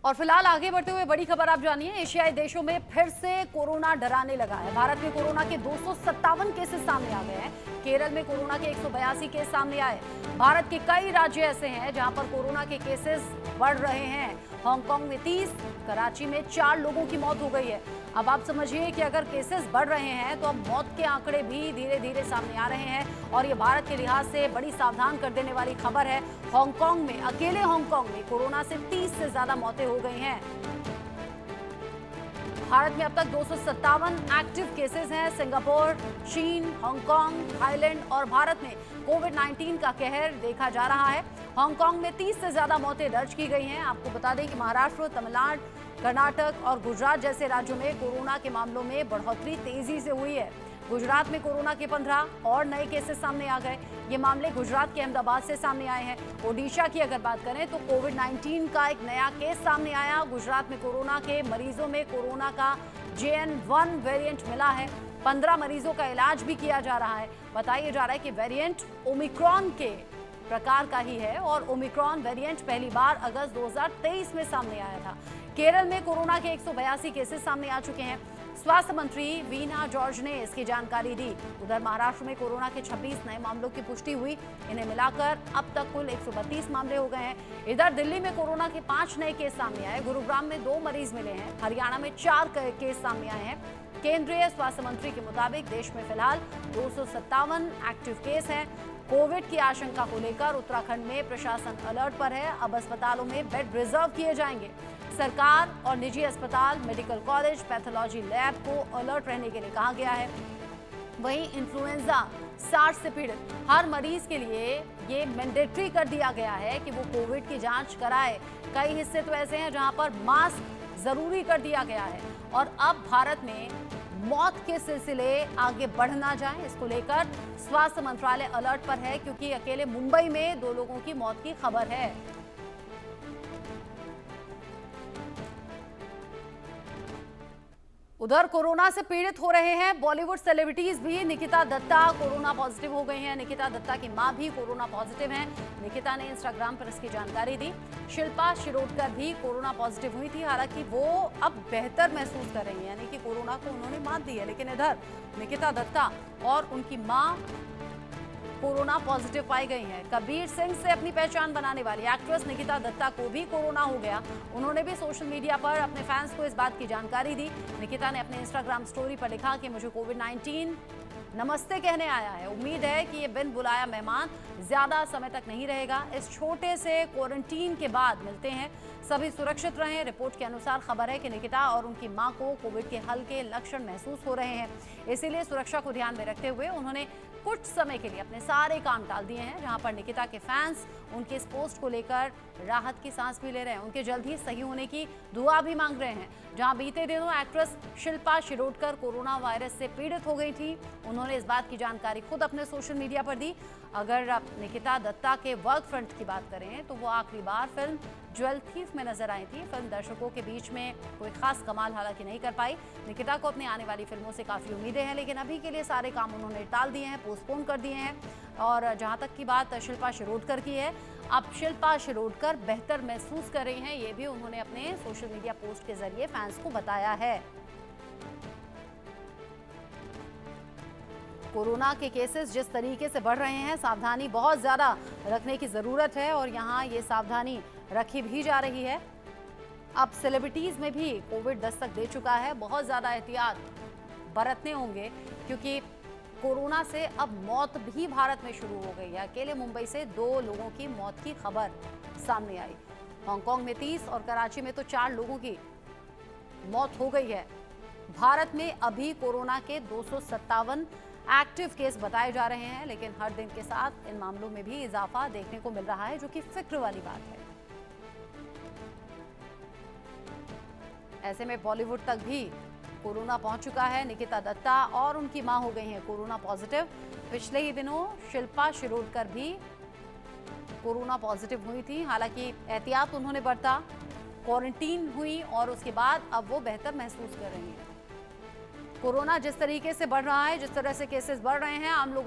और फिलहाल आगे बढ़ते हुए बड़ी खबर आप जानिए। एशियाई देशों में फिर से कोरोना डराने लगा है। भारत में कोरोना के 257 केसेस सामने आ गए हैं। केरल में कोरोना के 182 केस सामने आए। भारत के कई राज्य ऐसे हैं जहां पर कोरोना के केसेस बढ़ रहे हैं। हांगकांग में 30, कराची में 4 लोगों की मौत हो गई है। अब आप समझिए कि अगर केसेस बढ़ रहे हैं तो अब मौत के आंकड़े भी धीरे धीरे सामने आ रहे हैं और ये भारत के लिहाज से बड़ी सावधान कर देने वाली खबर है। हांगकांग में, अकेले हांगकांग में कोरोना से 30 से ज्यादा मौतें हो गई हैं। भारत में अब तक 257 एक्टिव केसेस हैं। सिंगापुर, चीन, हांगकांग, थाईलैंड और भारत में कोविड-19 का कहर देखा जा रहा है। हांगकांग में 30 से ज्यादा मौतें दर्ज की गई हैं। आपको बता दें कि महाराष्ट्र, तमिलनाडु, कर्नाटक और गुजरात जैसे राज्यों में कोरोना के मामलों में बढ़ोतरी तेजी से हुई है। गुजरात में कोरोना के 15 और नए केसेस सामने आ गए। ये मामले गुजरात के अहमदाबाद से सामने आए हैं। ओडिशा की अगर बात करें तो कोविड-19 का एक नया केस सामने आया। गुजरात में कोरोना के मरीजों में कोरोना का JN.1 वेरिएंट मिला है। 15 मरीजों का इलाज भी किया जा रहा है। बताया जा रहा है कि वेरिएंट ओमिक्रॉन के प्रकार का ही है और ओमिक्रॉन वेरिएंट पहली बार अगस्त 2023 में सामने आया था। केरल में कोरोना के 182 केसेस सामने आ चुके हैं। स्वास्थ्य मंत्री वीना जॉर्ज ने इसकी जानकारी दी। उधर महाराष्ट्र में कोरोना के 26 नए मामलों की पुष्टि हुई। इन्हें मिलाकर अब तक कुल 132 मामले हो गए हैं। इधर दिल्ली में कोरोना के 5 नए केस सामने आए। गुरुग्राम में 2 मरीज मिले हैं। हरियाणा में 4 केस सामने आए हैं। केंद्रीय स्वास्थ्य मंत्री के मुताबिक देश में फिलहाल 257 एक्टिव केस हैं। कोविड की आशंका को लेकर उत्तराखंड में प्रशासन अलर्ट पर है। अब अस्पतालों में बेड रिजर्व किए जाएंगे। सरकार और निजी अस्पताल, मेडिकल कॉलेज, पैथोलॉजी लैब को अलर्ट रहने के लिए कहा गया है। वहीं इन्फ्लुएंजा सार्स से पीड़ित हर मरीज के लिए ये मैंडेटरी कर दिया गया है कि वो कोविड की जांच कराए। कई हिस्से तो ऐसे हैं जहां पर मास्क जरूरी कर दिया गया है। और अब भारत में मौत के सिलसिले आगे बढ़ ना जाए, इसको लेकर स्वास्थ्य मंत्रालय अलर्ट पर है, क्योंकि अकेले मुंबई में 2 लोगों की मौत की खबर है। उधर कोरोना से पीड़ित हो रहे हैं बॉलीवुड सेलिब्रिटीज भी। निकिता दत्ता कोरोना पॉजिटिव हो गई हैं। निकिता दत्ता की मां भी कोरोना पॉजिटिव हैं। निकिता ने इंस्टाग्राम पर इसकी जानकारी दी। शिल्पा शिरोडकर भी कोरोना पॉजिटिव हुई थी। हालांकि वो अब बेहतर महसूस कर रही हैं, यानी कि कोरोना को उन्होंने मात दी है। लेकिन इधर निकिता दत्ता और उनकी मां कोरोना पॉजिटिव पाई गई हैं। कबीर सिंह से अपनी पहचान बनाने वाली एक्ट्रेस निकिता दत्ता को भी कोरोना हो गया। उन्होंने भी सोशल मीडिया पर अपने फैंस को इस बात की जानकारी दी। निकिता ने अपने इंस्टाग्राम स्टोरी पर लिखा कि मुझे कोविड-19 नमस्ते कहने आया है। उम्मीद है कि ये बिन बुलाया मेहमान ज्यादा समय तक नहीं रहेगा। इस छोटे से क्वारंटीन के बाद मिलते हैं। सभी सुरक्षित रहें। रिपोर्ट के अनुसार खबर है कि निकिता और उनकी मां को कोविड के हल्के लक्षण महसूस हो रहे हैं। इसीलिए सुरक्षा को ध्यान में रखते हुए उन्होंने कुछ समय के लिए अपने सारे काम टाल दिए हैं। जहां पर निकिता के फैंस उनके इस पोस्ट को लेकर राहत की सांस भी ले रहे हैं। उनके जल्द ही सही होने की दुआ भी मांग रहे हैं। जहां बीते दिनों actress Shilpa Shirodkar corona virus से पीड़ित हो गई थी, उन्होंने इस बात की जानकारी खुद अपने सोशल मीडिया पर दी। अगर आप निकिता दत्ता के वर्क फ्रंट की बात करें तो वो आखिरी बार फिल्म ज्वेल थीफ में नजर आई थी। फिल्म दर्शकों के बीच में कोई खास कमाल हालांकि नहीं कर पाई। निकिता को अपनी आने वाली फिल्मों से काफ़ी उम्मीदें हैं, लेकिन अभी के लिए सारे काम उन्होंने टाल दिए हैं, पोस्टपोन कर दिए हैं। और जहां तक की बात शिल्पा शिरोडकर की है, अब शिल्पा शिरोडकर बेहतर महसूस कर रही हैं। ये भी उन्होंने अपने सोशल मीडिया पोस्ट के जरिए फैंस को बताया है। कोरोना के केसेस जिस तरीके से बढ़ रहे हैं, सावधानी बहुत ज़्यादा रखने की ज़रूरत है और यहाँ ये सावधानी रखी भी जा रही है। अब सेलिब्रिटीज़ में भी कोविड दस्तक दे चुका है। बहुत ज़्यादा एहतियात बरतने होंगे, क्योंकि कोरोना से अब मौत भी भारत में शुरू हो गई है। अकेले मुंबई से 2 लोगों की मौत की खबर सामने आई। हांगकांग में 30 और कराची में तो 4 लोगों की मौत हो गई है। भारत में अभी कोरोना के 257 एक्टिव केस बताए जा रहे हैं, लेकिन हर दिन के साथ इन मामलों में भी इजाफा देखने को मिल रहा है, जो कि फिक्र वाली बात है। ऐसे में बॉलीवुड तक भी कोरोना पहुंच चुका है। निकिता दत्ता और उनकी मां हो गई हैं कोरोना पॉजिटिव। पिछले ही दिनों शिल्पा शिरोडकर भी कोरोना पॉजिटिव हुई थी। हालांकि एहतियात उन्होंने बरता, क्वारंटीन हुई और उसके बाद अब वो बेहतर महसूस कर रही हैं। कोरोना जिस तरीके से बढ़ रहा है, जिस तरह से केसेस बढ़ रहे हैं, आम लोगों